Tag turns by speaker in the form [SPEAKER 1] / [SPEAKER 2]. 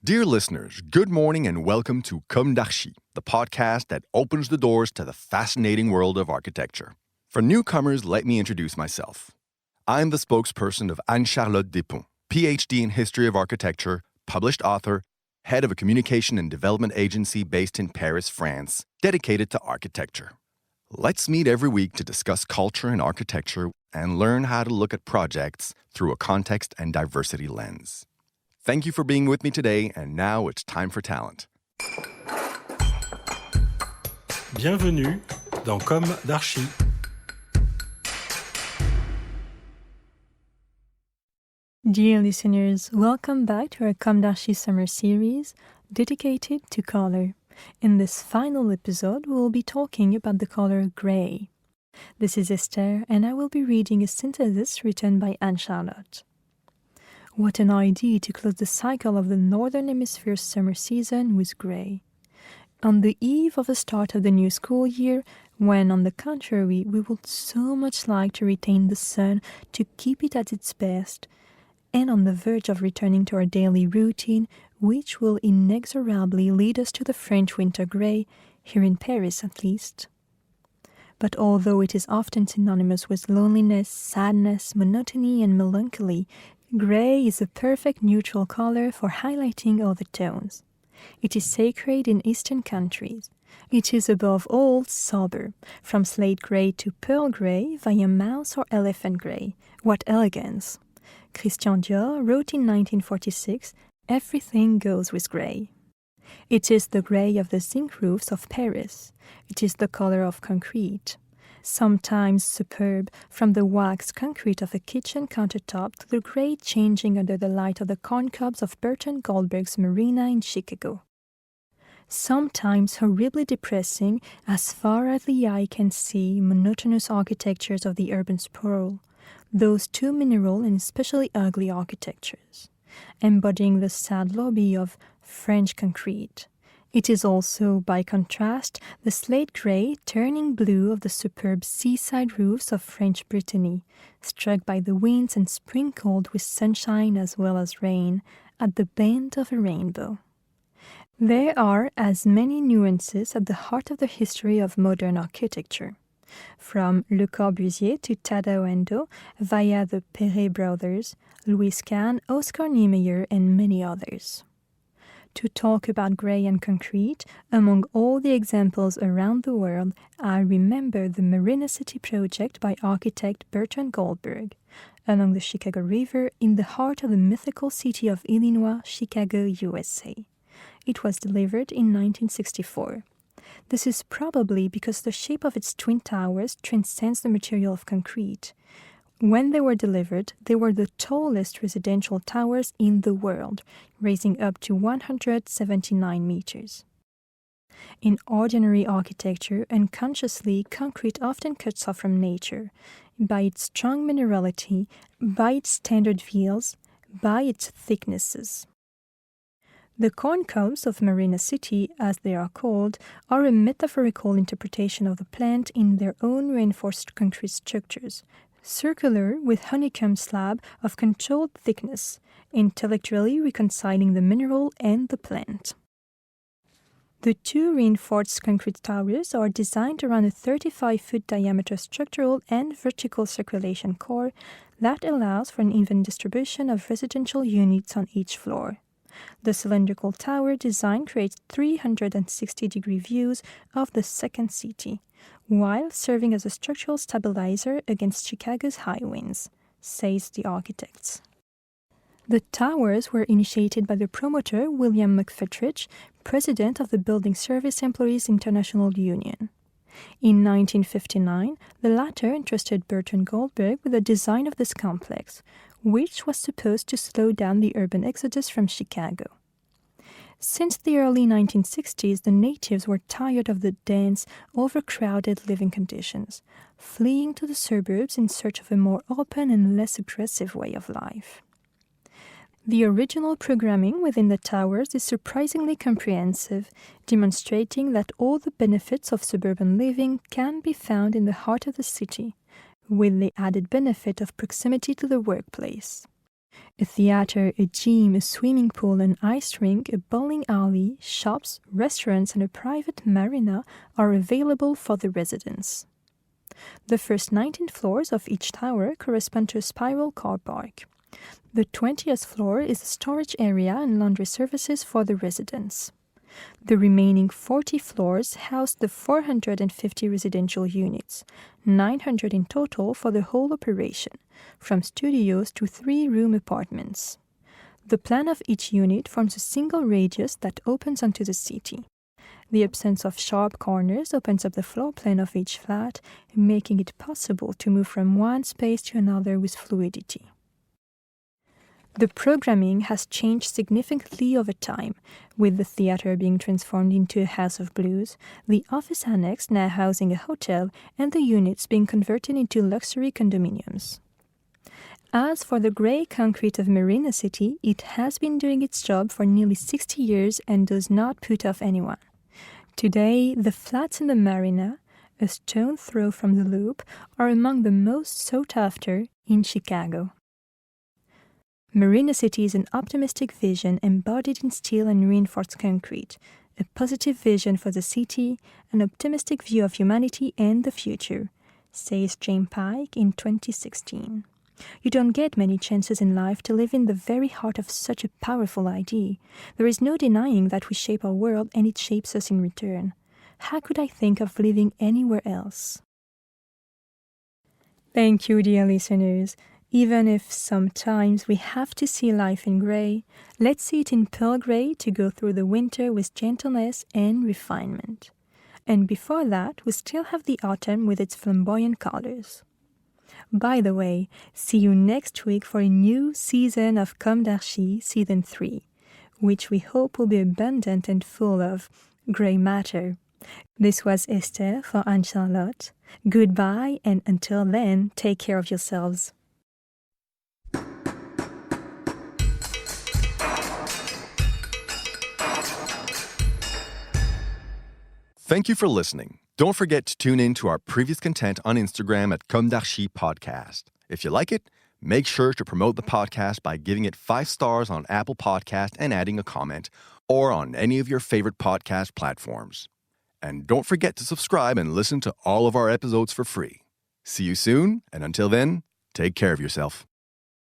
[SPEAKER 1] Dear listeners, good morning and welcome to Comme d'Archi, the podcast that opens the doors to the fascinating world of architecture. For newcomers, let me introduce myself. I'm the spokesperson of Anne-Charlotte Depondt, PhD in History of Architecture, published author, head of a communication and development agency based in Paris, France, dedicated to architecture. Let's meet every week to discuss culture and architecture and learn how to look at projects through a context and diversity lens. Thank you for being with me today, and now it's time for talent.
[SPEAKER 2] Bienvenue dans Comme d'Archi.
[SPEAKER 3] Dear listeners, welcome back to our Comme d'Archi summer series dedicated to color. In this final episode, we will be talking about the color gray. This is Esther, and I will be reading a synthesis written by Anne-Charlotte. What an idea to close the cycle of the Northern Hemisphere's summer season with gray. On the eve of the start of the new school year, when, on the contrary, we would so much like to retain the sun to keep it at its best, and on the verge of returning to our daily routine, which will inexorably lead us to the French winter gray, here in Paris at least. But although it is often synonymous with loneliness, sadness, monotony, and melancholy, gray is a perfect neutral color for highlighting all the tones. It is sacred in Eastern countries. It is above all sober, from slate gray to pearl gray via mouse or elephant gray. What elegance! Christian Dior wrote in 1946, "Everything goes with gray." It is the gray of the zinc roofs of Paris. It is the color of concrete. Sometimes superb, from the waxed concrete of a kitchen countertop to the gray changing under the light of the corncobs of Burton Goldberg's marina in Chicago. Sometimes horribly depressing, as far as the eye can see, monotonous architectures of the urban sprawl, those too mineral and especially ugly architectures, embodying the sad lobby of French concrete. It is also, by contrast, the slate gray turning blue of the superb seaside roofs of French Brittany, struck by the winds and sprinkled with sunshine as well as rain, at the bend of a rainbow. There are as many nuances at the heart of the history of modern architecture. From Le Corbusier to Tadao Ando, via the Perret brothers, Louis Kahn, Oscar Niemeyer, and many others. To talk about gray and concrete, among all the examples around the world, I remember the Marina City project by architect Burton Goldberg, along the Chicago River in the heart of the mythical city of Illinois, Chicago, USA. It was delivered in 1964. This is probably because the shape of its twin towers transcends the material of concrete. When they were delivered, they were the tallest residential towers in the world, raising up to 179 meters. In ordinary architecture, unconsciously, concrete often cuts off from nature, by its strong minerality, by its standard fields, by its thicknesses. The corncobs of Marina City, as they are called, are a metaphorical interpretation of the plant in their own reinforced concrete structures, circular with honeycomb slab of controlled thickness, intellectually reconciling the mineral and the plant. The two reinforced concrete towers are designed around a 35-foot diameter structural and vertical circulation core that allows for an even distribution of residential units on each floor. The cylindrical tower design creates 360-degree views of the second city, while serving as a structural stabilizer against Chicago's high winds, says the architects. The towers were initiated by the promoter William McFetrich, president of the Building Service Employees International Union. In 1959, the latter entrusted Burton Goldberg with the design of this complex, which was supposed to slow down the urban exodus from Chicago. Since the early 1960s, the natives were tired of the dense, overcrowded living conditions, fleeing to the suburbs in search of a more open and less aggressive way of life. The original programming within the towers is surprisingly comprehensive, demonstrating that all the benefits of suburban living can be found in the heart of the city, with the added benefit of proximity to the workplace. A theater, a gym, a swimming pool, an ice rink, a bowling alley, shops, restaurants, and a private marina are available for the residents. The first 19 floors of each tower correspond to a spiral car park. The 20th floor is a storage area and laundry services for the residents. The remaining 40 floors house the 450 residential units, 900 in total for the whole operation, from studios to 3-room apartments. The plan of each unit forms a single radius that opens onto the city. The absence of sharp corners opens up the floor plan of each flat, making it possible to move from one space to another with fluidity. The programming has changed significantly over time, with the theater being transformed into a house of blues, the office annex now housing a hotel, and the units being converted into luxury condominiums. As for the grey concrete of Marina City, it has been doing its job for nearly 60 years and does not put off anyone. Today, the flats in the Marina, a stone throw from the Loop, are among the most sought after in Chicago. Marina City is an optimistic vision embodied in steel and reinforced concrete, a positive vision for the city, an optimistic view of humanity and the future, says James Pike in 2016. You don't get many chances in life to live in the very heart of such a powerful idea. There is no denying that we shape our world and it shapes us in return. How could I think of living anywhere else? Thank you, dear listeners. Even if sometimes we have to see life in grey, let's see it in pearl grey to go through the winter with gentleness and refinement. And before that, we still have the autumn with its flamboyant colors. By the way, see you next week for a new season of Comme d'Archi, Season 3, which we hope will be abundant and full of grey matter. This was Esther for Anne-Charlotte. Goodbye, and until then, take care of yourselves.
[SPEAKER 1] Thank you for listening. Don't forget to tune in to our previous content on Instagram at Comme d'Archi Podcast. If you like it, make sure to promote the podcast by giving it 5 stars on Apple Podcast and adding a comment, or on any of your favorite podcast platforms. And don't forget to subscribe and listen to all of our episodes for free. See you soon, and until then, take care of yourself.